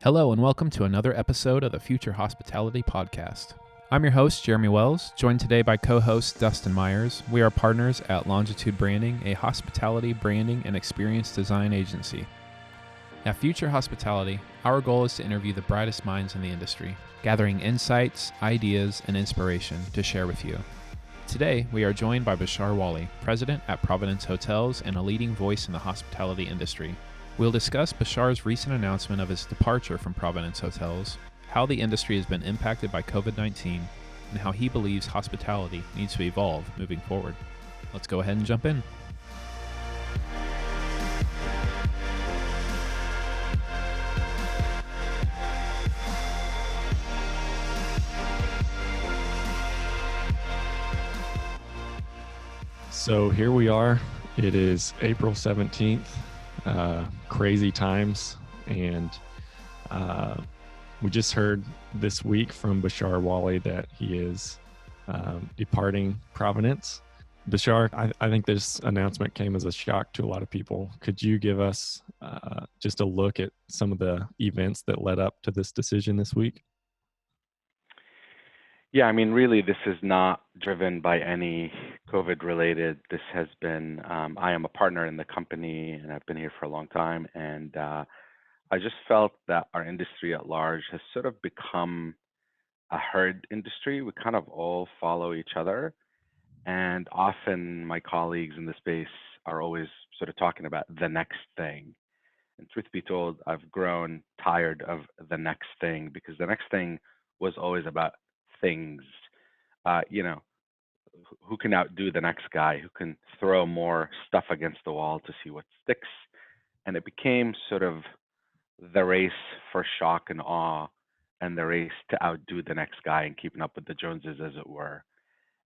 Hello and welcome to another episode of the Future Hospitality Podcast. I'm your host, Jeremy Wells, joined today by co-host Dustin Myers. We are partners at Longitude Branding, a hospitality branding and experience design agency. At Future Hospitality, our goal is to interview the brightest minds in the industry, gathering insights, ideas, and inspiration to share with you. Today, we are joined by Bashar Wali, president at Provenance Hotels and a leading voice in the hospitality industry. We'll discuss Bashar's recent announcement of his departure from Provenance Hotels, how the industry has been impacted by COVID-19, and how he believes hospitality needs to evolve moving forward. Let's go ahead and jump in. So here we are. It is April 17th. Crazy times. And we just heard this week from Bashar Wali that he is departing Provenance. Bashar, I think this announcement came as a shock to a lot of people. Could you give us just a look at some of the events that led up to this decision this week? Yeah, I mean, really, this is not driven by any COVID related. This has been, I am a partner in the company and I've been here for a long time. And I just felt that our industry at large has sort of become a herd industry. We kind of all follow each other. And often my colleagues in the space are always sort of talking about the next thing. And truth be told, I've grown tired of the next thing because the next thing was always about things. You know, who can outdo the next guy? Who can throw more stuff against the wall to see what sticks? And it became sort of the race for shock and awe and the race to outdo the next guy and keeping up with the Joneses, as it were.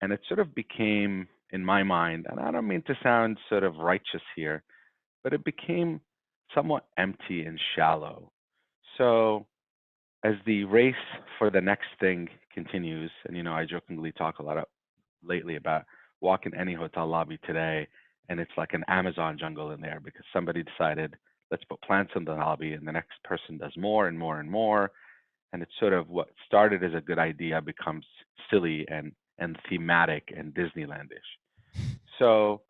And it sort of became, in my mind, and I don't mean to sound sort of righteous here, but it became somewhat empty and shallow. So as the race for the next thing continues, and I jokingly talk a lot lately about walking any hotel lobby today, and it's like an Amazon jungle in there because somebody decided let's put plants in the lobby, and the next person does more and more and more, and it's sort of what started as a good idea becomes silly and thematic and Disneylandish. So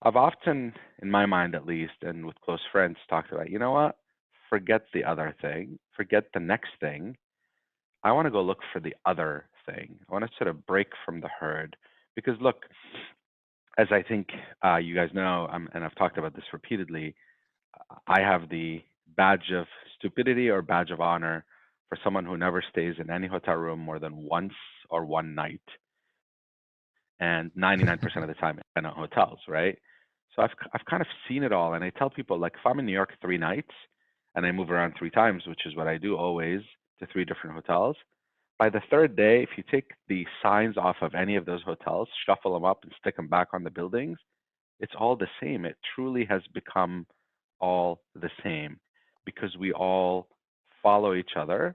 I've often, in my mind at least, and with close friends, talked about, you know what? Forget the other thing, forget the next thing. I want to go look for the other thing. I want to sort of break from the herd because, look, as I think you guys know, and I've talked about this repeatedly, I have the badge of stupidity or badge of honor for someone who never stays in any hotel room more than once or one night, and 99% of the time in hotels, right? So I've kind of seen it all, and I tell people like if I'm in New York 3 nights and I move around 3 times, which is what I do always to 3 different hotels. By the third day, if you take the signs off of any of those hotels, shuffle them up and stick them back on the buildings, it's all the same. It truly has become all the same because we all follow each other.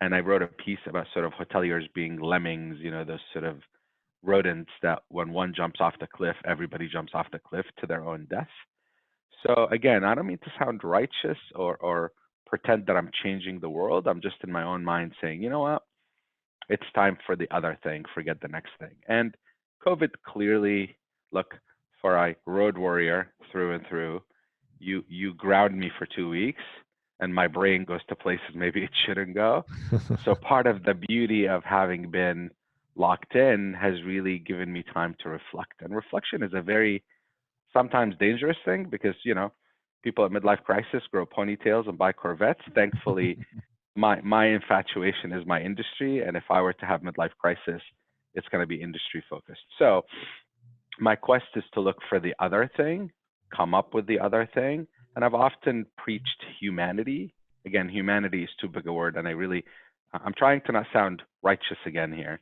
And I wrote a piece about sort of hoteliers being lemmings, those sort of rodents that when one jumps off the cliff, everybody jumps off the cliff to their own death. So again, I don't mean to sound righteous or pretend that I'm changing the world. I'm just in my own mind saying, you know what? It's time for the other thing, forget the next thing. And COVID clearly, look, for a road warrior through and through, you ground me for 2 weeks and my brain goes to places maybe it shouldn't go. So part of the beauty of having been locked in has really given me time to reflect. And reflection is a very sometimes dangerous thing because people at midlife crisis grow ponytails and buy Corvettes. Thankfully, my infatuation is my industry, and if I were to have midlife crisis, it's going to be industry focused. So my quest is to look for the other thing, come up with the other thing, and I've often preached humanity. Again, humanity is too big a word, and I'm trying to not sound righteous again here.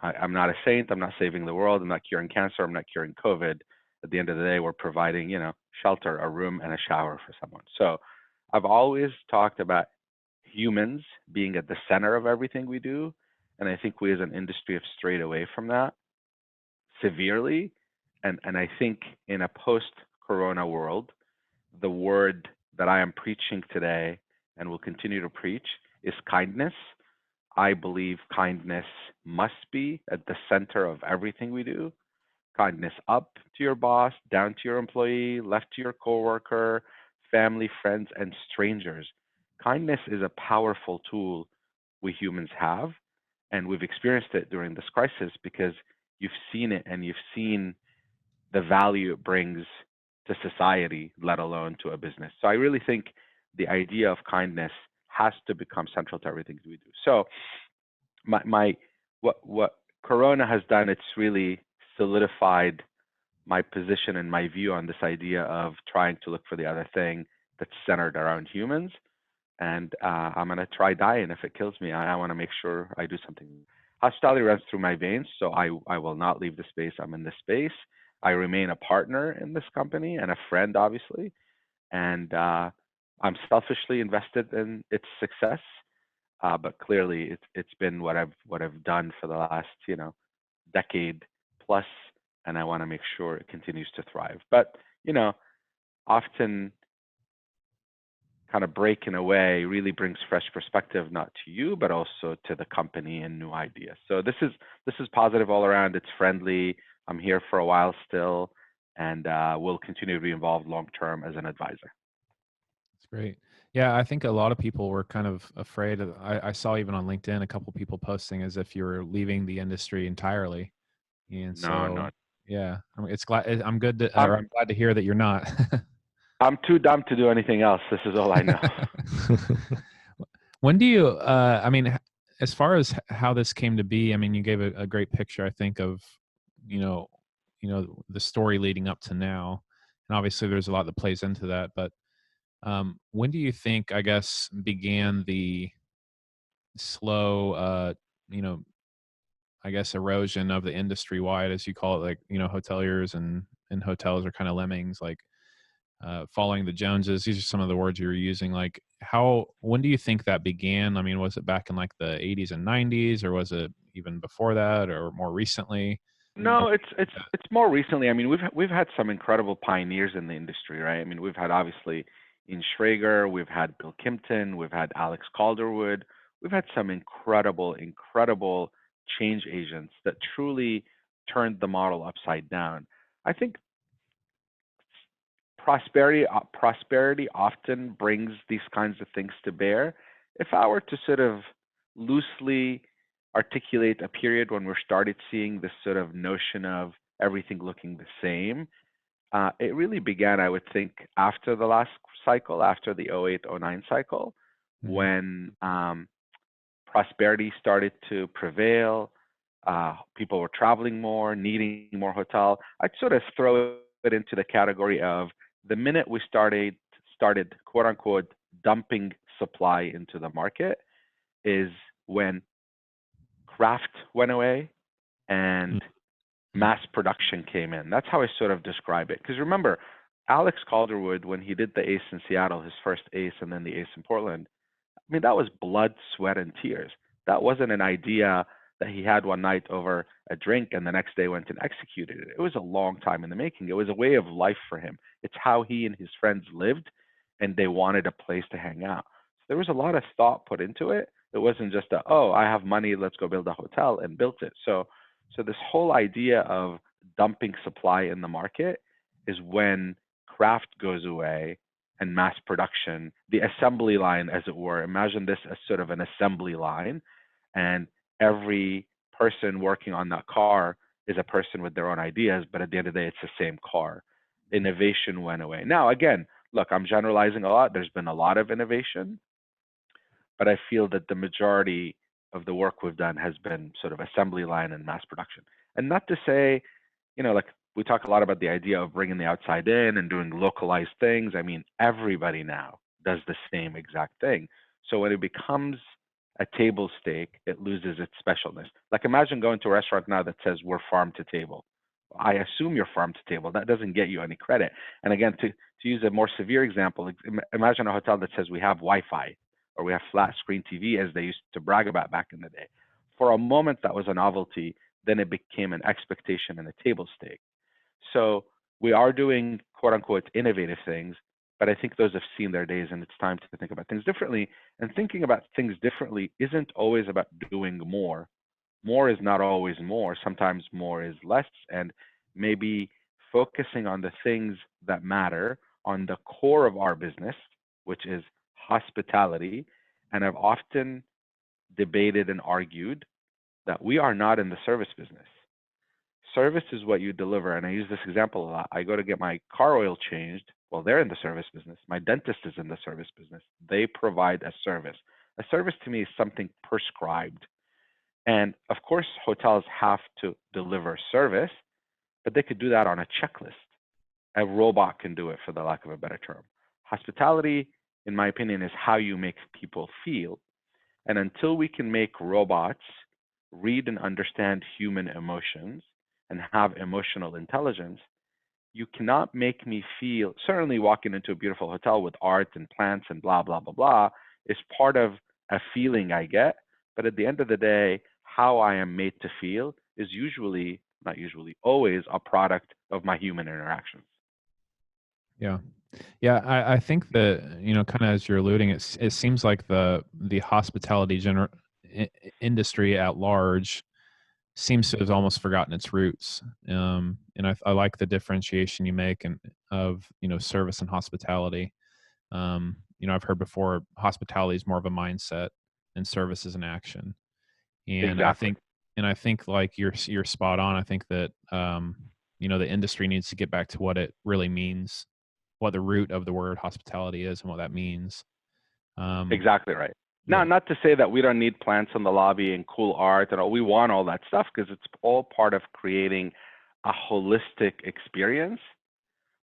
I'm not a saint. I'm not saving the world. I'm not curing cancer. I'm not curing COVID. At the end of the day, we're providing, shelter, a room, and a shower for someone. So I've always talked about humans being at the center of everything we do. And I think we as an industry have strayed away from that severely. And I think in a post-corona world, the word that I am preaching today and will continue to preach is kindness. I believe kindness must be at the center of everything we do. Kindness up to your boss, down to your employee, left to your coworker, family, friends, and strangers. Kindness is a powerful tool we humans have, and we've experienced it during this crisis because you've seen it and you've seen the value it brings to society, let alone to a business. So I really think the idea of kindness has to become central to everything we do. So my what Corona has done, it's really solidified my position and my view on this idea of trying to look for the other thing that's centered around humans. And I'm gonna try dying if it kills me. I want to make sure I do something. Hospitality runs through my veins, so I will not leave the space. I'm in this space. I remain a partner in this company and a friend, obviously, and I'm selfishly invested in its success. But clearly, it's been what I've done for the last decade plus, and I want to make sure it continues to thrive. But often kind of breaking away really brings fresh perspective, not to you, but also to the company and new ideas. So this is positive all around. It's friendly. I'm here for a while still, and will continue to be involved long term as an advisor. That's great. Yeah, I think a lot of people were kind of afraid of, I saw even on LinkedIn a couple people posting as if you were leaving the industry entirely. And No, so, no. yeah, I'm good to, I'm or I'm glad to hear that you're not. I'm too dumb to do anything else. This is all I know. When do you, I mean, as far as how this came to be, I mean, you gave a great picture, I think, of, you know, the story leading up to now. And obviously there's a lot that plays into that, but when do you think, I guess, began the slow, you know, I guess, erosion of the industry wide, as you call it, like, hoteliers and hotels are kind of lemmings, like following the Joneses. These are some of the words you were using. Like, when do you think that began? I mean, was it back in like the 80s and 90s, or was it even before that, or more recently? Or No, what it's do you it's think that? it's more recently. I mean, we've had some incredible pioneers in the industry, right? I mean, we've had obviously Ian Schrager, we've had Bill Kimpton, we've had Alex Calderwood, we've had some incredible change agents that truly turned the model upside down. I think prosperity often brings these kinds of things to bear. If I were to sort of loosely articulate a period when we started seeing this sort of notion of everything looking the same, it really began, I would think, after the last cycle, after the '08, '09 cycle, Mhm. when prosperity started to prevail. People were traveling more, needing more hotel. I'd sort of throw it into the category of the minute we started quote unquote dumping supply into the market is when craft went away and mass production came in. That's how I sort of describe it. Because remember, Alex Calderwood, when he did the Ace in Seattle, his first Ace, and then the Ace in Portland, I mean, that was blood, sweat, and tears. That wasn't an idea that he had one night over a drink and the next day went and executed it. It was a long time in the making. It was a way of life for him. It's how he and his friends lived, and they wanted a place to hang out. So there was a lot of thought put into it. It wasn't just a, oh, I have money, let's go build a hotel, and built it. So this whole idea of dumping supply in the market is when craft goes away and mass production, the assembly line, as it were. Imagine this as sort of an assembly line, and every person working on that car is a person with their own ideas, but at the end of the day, it's the same car. Innovation went away. Now, again, look, I'm generalizing a lot. There's been a lot of innovation, but I feel that the majority of the work we've done has been sort of assembly line and mass production. And not to say, like we talk a lot about the idea of bringing the outside in and doing localized things. I mean, everybody now does the same exact thing. So when it becomes a table stake, it loses its specialness. Like imagine going to a restaurant now that says we're farm to table. I assume you're farm to table. That doesn't get you any credit. And again, to use a more severe example, imagine a hotel that says we have Wi-Fi or we have flat screen TV, as they used to brag about back in the day. For a moment, that was a novelty. Then it became an expectation and a table stake. So we are doing quote unquote innovative things, but I think those have seen their days, and it's time to think about things differently. And thinking about things differently isn't always about doing more. More is not always more. Sometimes more is less, and maybe focusing on the things that matter, on the core of our business, which is hospitality. And I've often debated and argued that we are not in the service business. Service is what you deliver. And I use this example a lot. I go to get my car oil changed. Well, they're in the service business. My dentist is in the service business. They provide a service. A service to me is something prescribed. And of course, hotels have to deliver service, but they could do that on a checklist. A robot can do it, for the lack of a better term. Hospitality, in my opinion, is how you make people feel. And until we can make robots read and understand human emotions and have emotional intelligence, you cannot make me feel. Certainly, walking into a beautiful hotel with art and plants and blah, blah, blah, blah is part of a feeling I get. But at the end of the day, how I am made to feel is usually, not usually, always a product of my human interactions. Yeah. Yeah, I think that, kind of as you're alluding, it seems like the hospitality industry at large seems to have almost forgotten its roots. And I like the differentiation you make of, service and hospitality. I've heard before, hospitality is more of a mindset and service is an action. And Exactly. I think like you're spot on. I think that, the industry needs to get back to what it really means, what the root of the word hospitality is and what that means. Exactly right. Now, Yeah. not to say that we don't need plants in the lobby and cool art and all. We want all that stuff because it's all part of creating a holistic experience.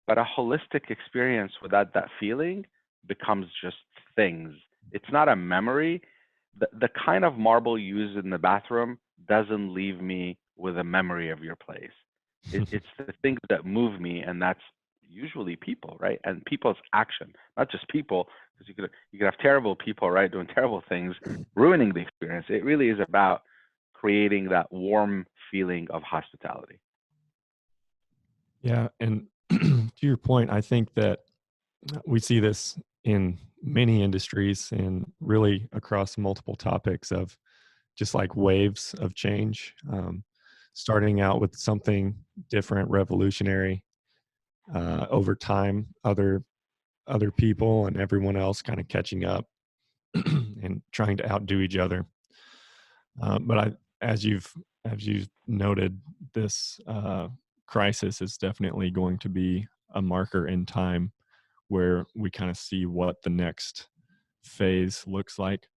But a holistic experience without that feeling becomes just things. It's not a memory. The kind of marble used in the bathroom doesn't leave me with a memory of your place. It's the things that move me, and that's usually people, right? And people's action, not just people, because you could have terrible people, right, doing terrible things, ruining the experience. It really is about creating that warm feeling of hospitality. Yeah, and to your point, I think that we see this in many industries and really across multiple topics of just like waves of change, starting out with something different, revolutionary. Over time, other people and everyone else kind of catching up and trying to outdo each other. But as you've noted, this crisis is definitely going to be a marker in time where we kind of see what the next phase looks like,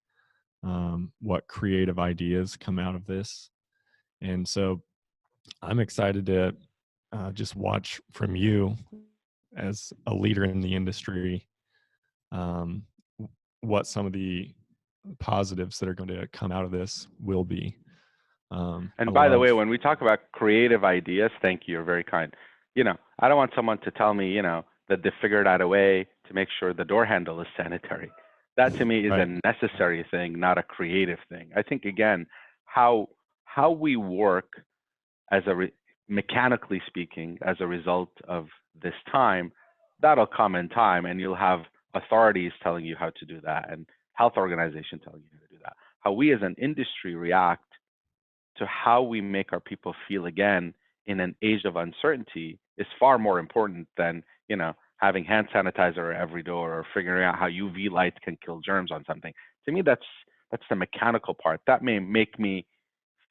what creative ideas come out of this. And so I'm excited to just watch from you as a leader in the industry, um, what some of the positives that are going to come out of this will be. I And by the love, way, when we talk about creative ideas, thank you, you're very kind. I don't want someone to tell me, that they figured out a way to make sure the door handle is sanitary. That to me is right. a necessary thing, not a creative thing. I think again, how how we work as mechanically speaking, as a result of this time, that'll come in time, and you'll have authorities telling you how to do that, and health organizations telling you how to do that. How we as an industry react to how we make our people feel again in an age of uncertainty is far more important than having hand sanitizer at every door or figuring out how UV light can kill germs on something. To me, that's the mechanical part. That may make me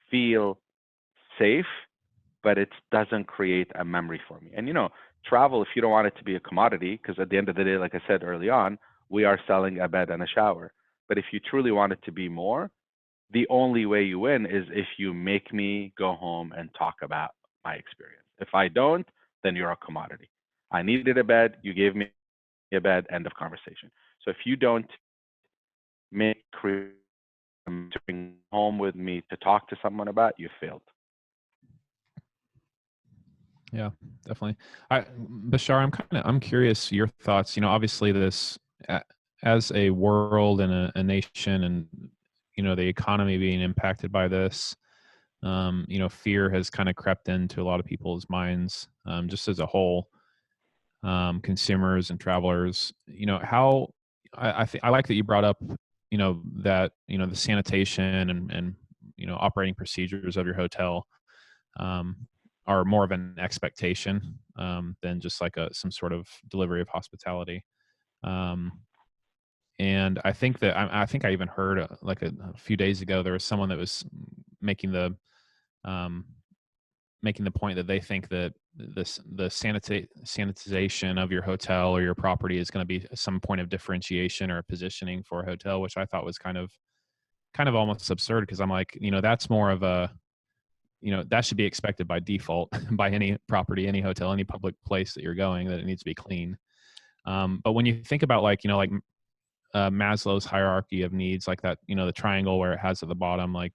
feel safe, but it doesn't create a memory for me. And travel, if you don't want it to be a commodity, because at the end of the day, like I said early on, we are selling a bed and a shower. But if you truly want it to be more, the only way you win is if you make me go home and talk about my experience. If I don't, then you're a commodity. I needed a bed, you gave me a bed, end of conversation. So if you don't make to bring home with me to talk to someone about, you failed. Yeah, definitely. Bashar, I'm curious your thoughts. Obviously this, as a world and a nation, and the economy being impacted by this, fear has kind of crept into a lot of people's minds, just as a whole. consumers and travelers. How I like that you brought up, that the sanitation and operating procedures of your hotel um, are more of an expectation than just like some sort of delivery of hospitality. Um, and I think that I think I even heard like a few days ago there was someone that was making the um, making the point that they think that the sanitization of your hotel or your property is going to be some point of differentiation or positioning for a hotel, which I thought was kind of almost absurd, because I'm like, that's more of a, that should be expected by default by any property, any hotel, any public place that you're going, that it needs to be clean. But when you think about like, Maslow's hierarchy of needs, like that, the triangle where it has at the bottom, like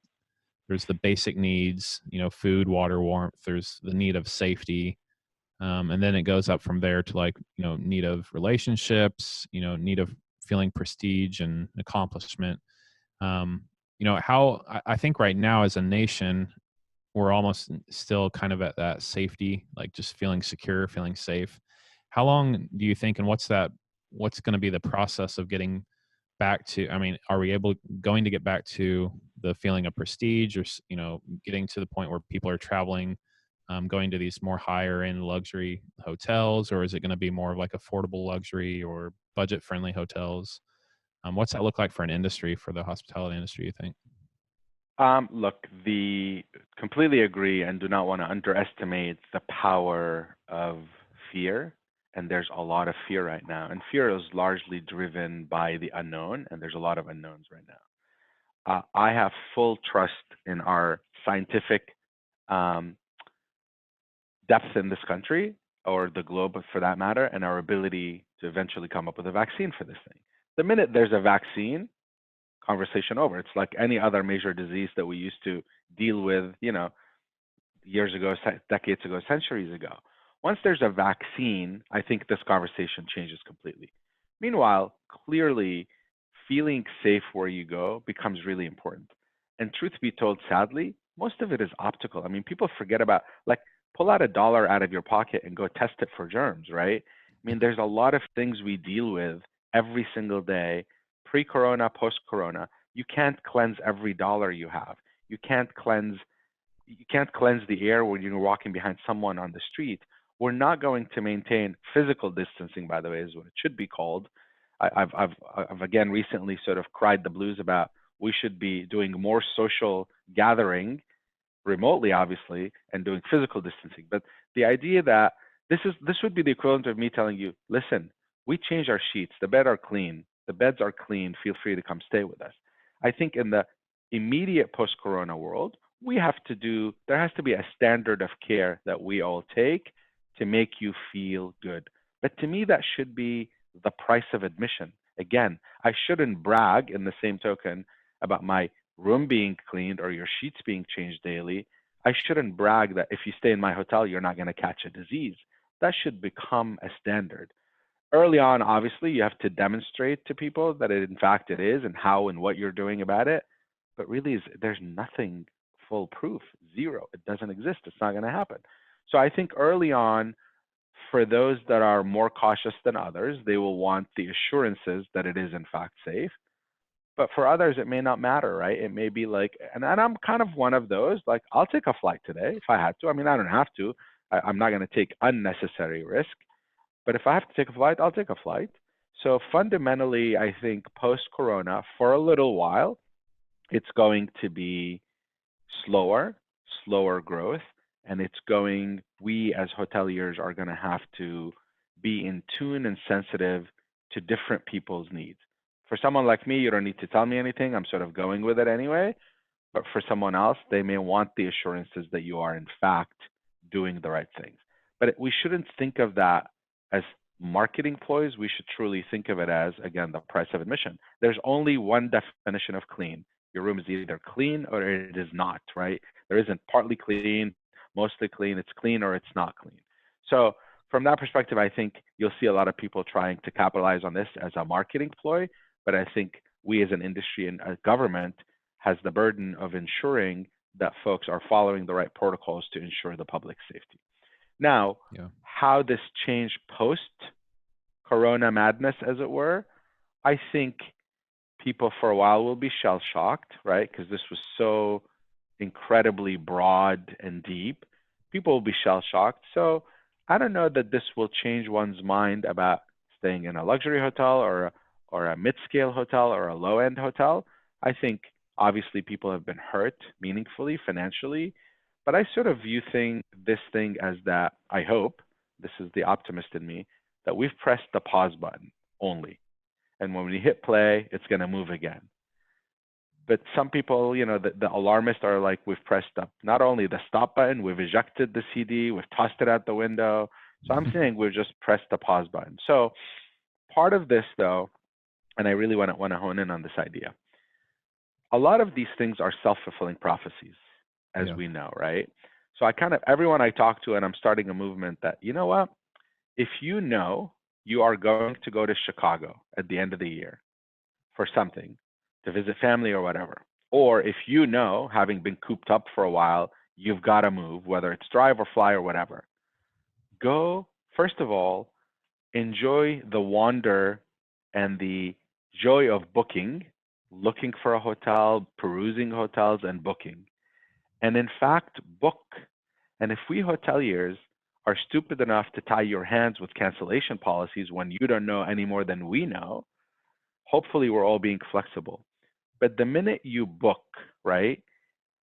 there's the basic needs, food, water, warmth. There's the need of safety. And then it goes up from there to like, need of relationships, need of feeling prestige and accomplishment. Um, how I think right now as a nation, we're almost still kind of at that safety, like just feeling secure, feeling safe. How long do you think, and what's going to be the process of getting back to, I mean, are we going to get back to the feeling of prestige, or getting to the point where people are traveling, going to these more higher end luxury hotels, or is it going to be more of like affordable luxury or budget friendly hotels? What's that look like for an industry, for the hospitality industry, you think? Look, the completely agree and do not want to underestimate the power of fear. And there's a lot of fear right now. And fear is largely driven by the unknown, and there's a lot of unknowns right now. I have full trust in our scientific um, depth in this country, or the globe for that matter, and our ability to eventually come up with a vaccine for this thing. The minute there's a vaccine, conversation over. It's like any other major disease that we used to deal with, years ago, decades ago, centuries ago. Once there's a vaccine, I think this conversation changes completely. Meanwhile, clearly, feeling safe where you go becomes really important. And truth be told, sadly, most of it is optical. I mean, people forget about, like, pull out $1 out of your pocket and go test it for germs, right? I mean, there's a lot of things we deal with every single day, pre-corona, post-corona. You can't cleanse every dollar you have. You can't cleanse the air when you're walking behind someone on the street. We're not going to maintain physical distancing, by the way, is what it should be called. I've again recently sort of cried the blues about we should be doing more social gathering remotely, obviously, and doing physical distancing. But the idea that this would be the equivalent of me telling you, listen, we change our sheets, the beds are clean, feel free to come stay with us. I think in the immediate post-corona world, there has to be a standard of care that we all take to make you feel good. But to me, that should be the price of admission. Again, I shouldn't brag in the same token about my room being cleaned or your sheets being changed daily. I shouldn't brag that if you stay in my hotel, you're not going to catch a disease. That should become a standard. Early on, obviously, you have to demonstrate to people that in fact it is, and how and what you're doing about it. But really, there's nothing foolproof. Zero. It doesn't exist. It's not going to happen. So I think early on, for those that are more cautious than others, they will want the assurances that it is in fact safe. But for others, it may not matter, right? It may be like, and I'm kind of one of those, like, I'll take a flight today if I had to. I mean, I don't have to. I'm not going to take unnecessary risk. But if I have to take a flight, I'll take a flight. So fundamentally, I think post-corona, for a little while, it's going to be slower, slower growth, and we as hoteliers are going to have to be in tune and sensitive to different people's needs. For someone like me, you don't need to tell me anything. I'm sort of going with it anyway. But for someone else, they may want the assurances that you are in fact doing the right things. But we shouldn't think of that as marketing ploys. We should truly think of it as, again, the price of admission. There's only one definition of clean. Your room is either clean or it is not, right? There isn't partly clean, mostly clean. It's clean or it's not clean. So from that perspective, I think you'll see a lot of people trying to capitalize on this as a marketing ploy. But I think we as an industry and a government has the burden of ensuring that folks are following the right protocols to ensure the public safety. Now, Yeah. how this changed post-corona madness, as it were, I think people for a while will be shell-shocked, right? Because this was so incredibly broad and deep. People will be shell-shocked. So I don't know that this will change one's mind about staying in a luxury hotel or a mid-scale hotel or a low-end hotel. I think obviously people have been hurt meaningfully financially, but I sort of view this thing as that I hope, this is the optimist in me, that we've pressed the pause button only. And when we hit play, it's going to move again. But some people, the alarmists are like, we've pressed up not only the stop button, we've ejected the CD, we've tossed it out the window. So I'm saying we've just pressed the pause button. So part of this, though, and I really want to hone in on this idea. A lot of these things are self-fulfilling prophecies, as Yeah. we know, right? So everyone I talk to, and I'm starting a movement that, you know what? If you know you are going to go to Chicago at the end of the year for something, to visit family or whatever, or if you know, having been cooped up for a while, you've got to move, whether it's drive or fly or whatever, go, first of all, enjoy the wonder and the joy of booking, looking for a hotel, perusing hotels, and booking. And in fact, book. And if we hoteliers are stupid enough to tie your hands with cancellation policies when you don't know any more than we know, hopefully we're all being flexible. But the minute you book, right,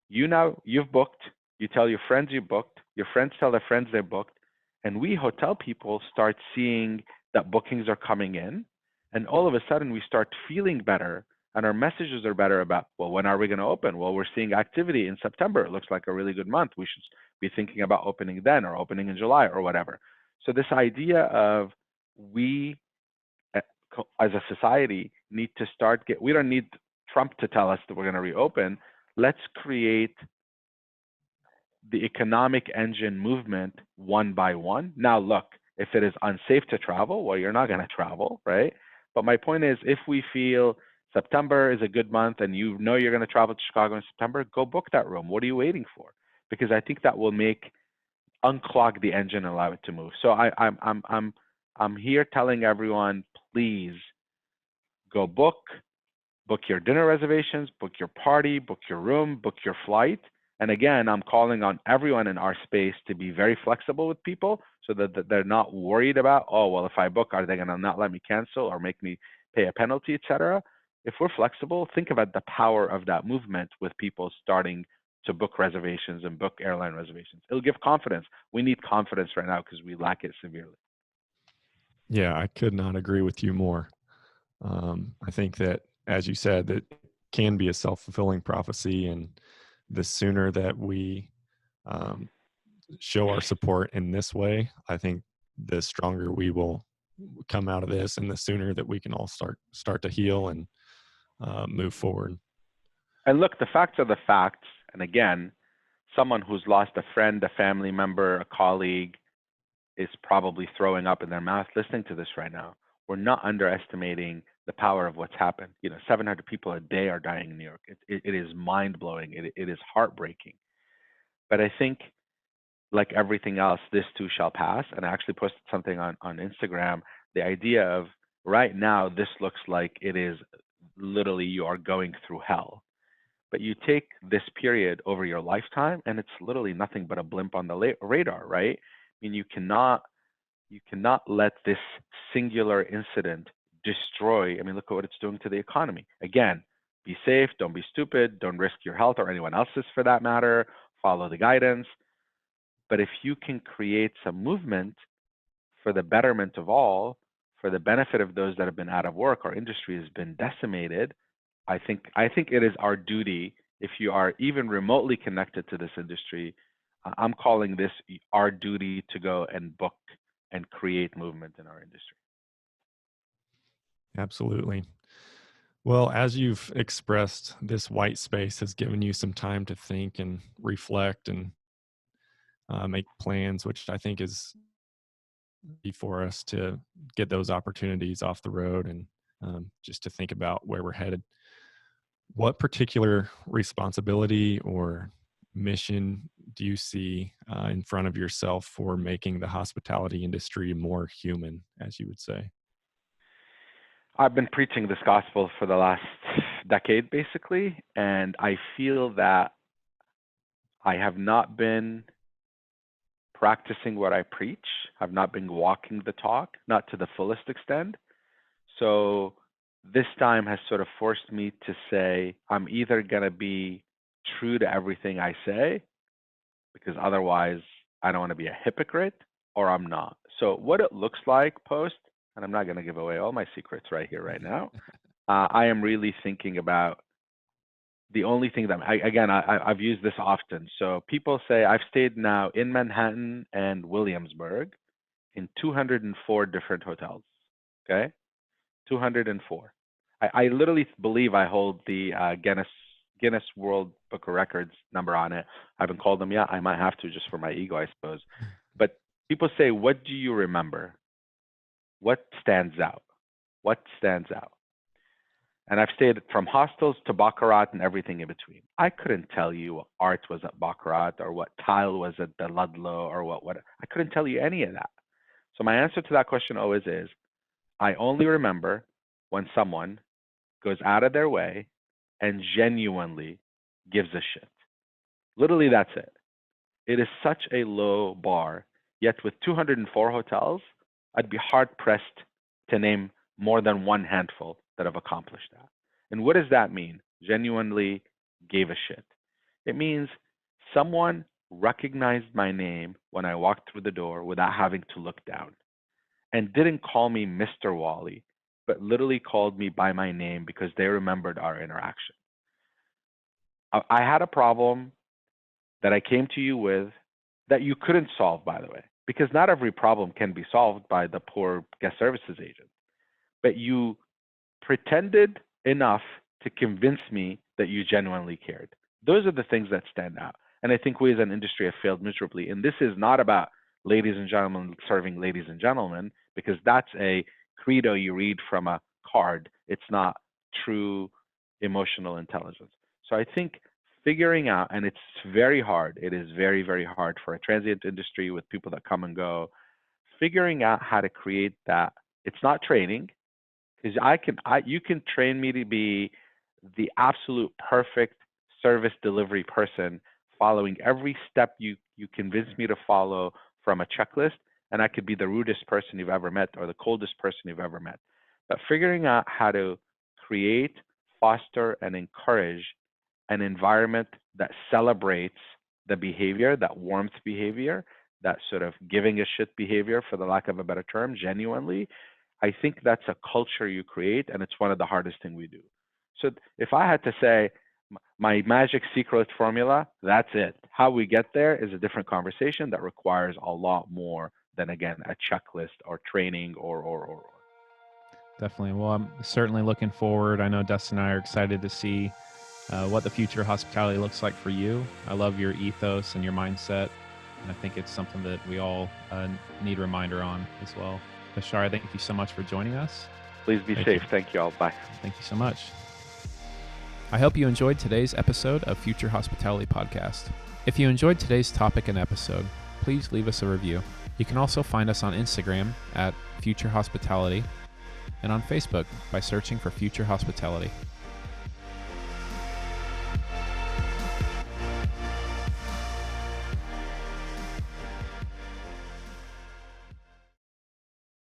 you've booked, you tell your friends you booked, your friends tell their friends they booked, and we hotel people start seeing that bookings are coming in, and all of a sudden we start feeling better, and our messages are better about, well, when are we going to open? Well, we're seeing activity in September. It looks like a really good month. We should be thinking about opening then or opening in July or whatever. So this idea of we as a society need to we don't need Trump to tell us that we're going to reopen. Let's create the economic engine movement one by one. Now, look, if it is unsafe to travel, well, you're not going to travel, right? But my point is, if we feel September is a good month and you know you're going to travel to Chicago in September, go book that room. What are you waiting for? Because I think that will unclog the engine and allow it to move. So I'm here telling everyone, please go book your dinner reservations, book your party, book your room, book your flight. And again, I'm calling on everyone in our space to be very flexible with people so that they're not worried about, oh, well, if I book, are they going to not let me cancel or make me pay a penalty, etc. If we're flexible, think about the power of that movement with people starting to book reservations and book airline reservations. It'll give confidence. We need confidence right now because we lack it severely. Yeah, I could not agree with you more. I think that, as you said, that can be a self-fulfilling prophecy, and the sooner that we show our support in this way, I think the stronger we will come out of this, and the sooner that we can all start to heal and move forward. And look, the facts are the facts. And again, someone who's lost a friend, a family member, a colleague is probably throwing up in their mouth listening to this right now. We're not underestimating the power of what's happened. 700 people a day are dying in New York. It is mind-blowing. It is heartbreaking. But I think, like everything else, this too shall pass. And I actually posted something on Instagram. The idea of right now, this looks like it is literally you are going through hell. But you take this period over your lifetime, and it's literally nothing but a blimp on the radar, right? I mean, you cannot let this singular incident destroy. I mean, look at what it's doing to the economy. Again, be safe, don't be stupid, don't risk your health or anyone else's for that matter. Follow the guidance. But if you can create some movement for the betterment of all, for the benefit of those that have been out of work, our industry has been decimated. I think it is our duty, if you are even remotely connected to this industry, I'm calling this our duty to go and book and create movement in our industry. Absolutely. Well, as you've expressed, this white space has given you some time to think and reflect and make plans, which I think is for us to get those opportunities off the road and just to think about where we're headed. What particular responsibility or mission do you see in front of yourself for making the hospitality industry more human, as you would say? I've been preaching this gospel for the last decade, basically, and I feel that I have not been practicing what I preach. I've not been walking the talk, not to the fullest extent. So this time has sort of forced me to say, I'm either going to be true to everything I say, because otherwise I don't want to be a hypocrite, or I'm not. So what it looks like post, and I'm not going to give away all my secrets right here, right now. I am really thinking about the only thing that I've used this often. So people say I've stayed now in Manhattan and Williamsburg in 204 different hotels. Okay, 204. I literally believe I hold the Guinness World Book of Records number on it. I haven't called them yet. I might have to, just for my ego, I suppose. But people say, what do you remember? What stands out? What stands out? And I've stayed from hostels to Baccarat and everything in between. I couldn't tell you what art was at Baccarat or what tile was at the Ludlow or what. I couldn't tell you any of that. So my answer to that question always is, I only remember when someone goes out of their way and genuinely gives a shit. Literally, that's it. It is such a low bar. Yet with 204 hotels, I'd be hard pressed to name more than one handful that have accomplished that. And what does that mean? Genuinely gave a shit. It means someone recognized my name when I walked through the door without having to look down, and didn't call me Mr. Wali, but literally called me by my name because they remembered our interaction. I had a problem that I came to you with that you couldn't solve, by the way, because not every problem can be solved by the poor guest services agent. But you pretended enough to convince me that you genuinely cared. Those are the things that stand out. And I think we as an industry have failed miserably. And this is not about ladies and gentlemen serving ladies and gentlemen, because that's a credo you read from a card. It's not true emotional intelligence. So I think figuring out, and it's very hard, it is very, very hard for a transient industry with people that come and go, figuring out how to create that. It's not training, because you can train me to be the absolute perfect service delivery person, following every step you convince me to follow from a checklist, and I could be the rudest person you've ever met or the coldest person you've ever met. But figuring out how to create, foster, and encourage an environment that celebrates the behavior, that warmth behavior, that sort of giving a shit behavior, for the lack of a better term, genuinely, I think that's a culture you create, and it's one of the hardest things we do. So if I had to say my magic secret formula, that's it. How we get there is a different conversation that requires a lot more than, again, a checklist or training or. Definitely. Well, I'm certainly looking forward. I know Dustin and I are excited to see what the future of hospitality looks like for you. I love your ethos and your mindset, and I think it's something that we all need a reminder on as well. Bashar, thank you so much for joining us. Please be safe. Thank you all. Bye. Thank you so much. I hope you enjoyed today's episode of Future Hospitality Podcast. If you enjoyed today's topic and episode, please leave us a review. You can also find us on Instagram at Future Hospitality and on Facebook by searching for Future Hospitality.